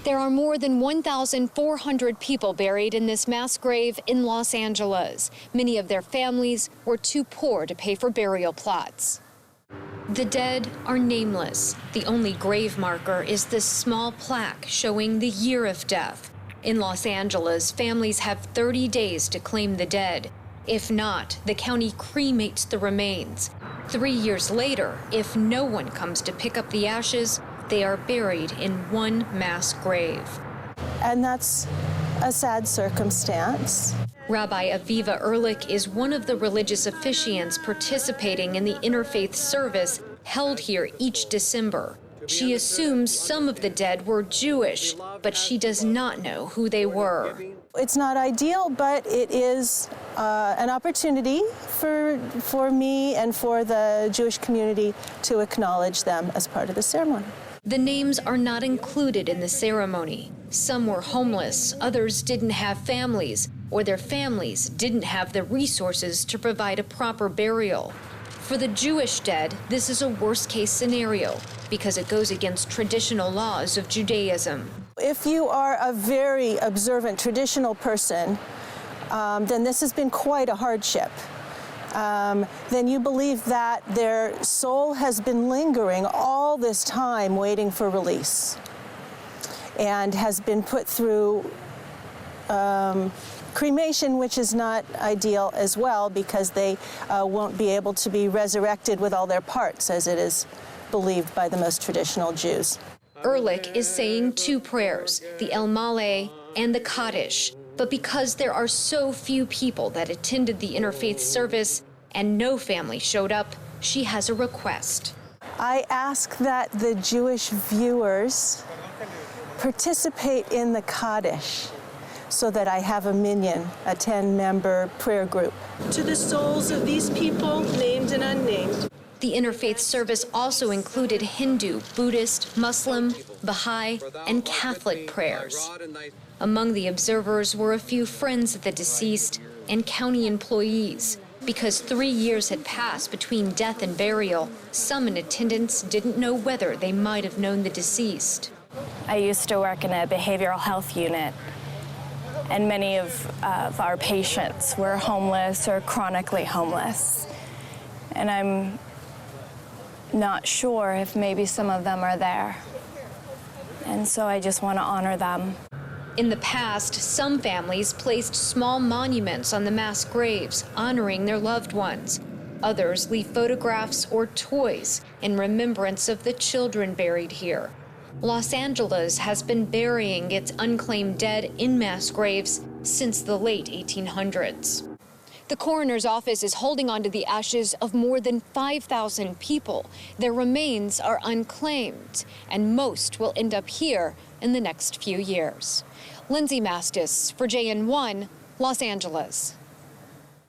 There are more than 1,400 people buried in this mass grave in Los Angeles. Many of their families were too poor to pay for burial plots. The dead are nameless. The only grave marker is this small plaque showing the year of death. In Los Angeles, families have 30 days to claim the dead. If not, the county cremates the remains. 3 years later, if no one comes to pick up the ashes, they are buried in one mass grave. And that's a sad circumstance. Rabbi Aviva Ehrlich is one of the religious officiants participating in the interfaith service held here each December. She assumes some of the dead were Jewish, but she does not know who they were. It's not ideal, but it is an opportunity for me and for the Jewish community to acknowledge them as part of the ceremony. The names are not included in the ceremony. Some were homeless, others didn't have families, or their families didn't have the resources to provide a proper burial. For the Jewish dead, this is a worst-case scenario because it goes against traditional laws of Judaism. If you are a very observant traditional person, then this has been quite a hardship. Then you believe that their soul has been lingering all this time waiting for release and has been put through cremation, which is not ideal as well because they won't be able to be resurrected with all their parts, as it is believed by the most traditional Jews. Ehrlich is saying two prayers, the El Maleh and the Kaddish. But because there are so few people that attended the interfaith service and no family showed up, she has a request. I ask that the Jewish viewers participate in the Kaddish so that I have a minyan, a 10-member prayer group. To the souls of these people, named and unnamed. The interfaith service also included Hindu, Buddhist, Muslim, Baha'i, and Catholic prayers. Among the observers were a few friends of the deceased and county employees. Because 3 years had passed between death and burial, some in attendance didn't know whether they might have known the deceased. I used to work in a behavioral health unit, and many of our patients were homeless or chronically homeless. And I'm not sure if maybe some of them are there. And so I just want to honor them. In the past, some families placed small monuments on the mass graves, honoring their loved ones. Others leave photographs or toys in remembrance of the children buried here. Los Angeles has been burying its unclaimed dead in mass graves since the late 1800s. The coroner's office is holding on to the ashes of more than 5,000 people. Their remains are unclaimed, and most will end up here in the next few years. Lindsay Mastis for JN1, Los Angeles.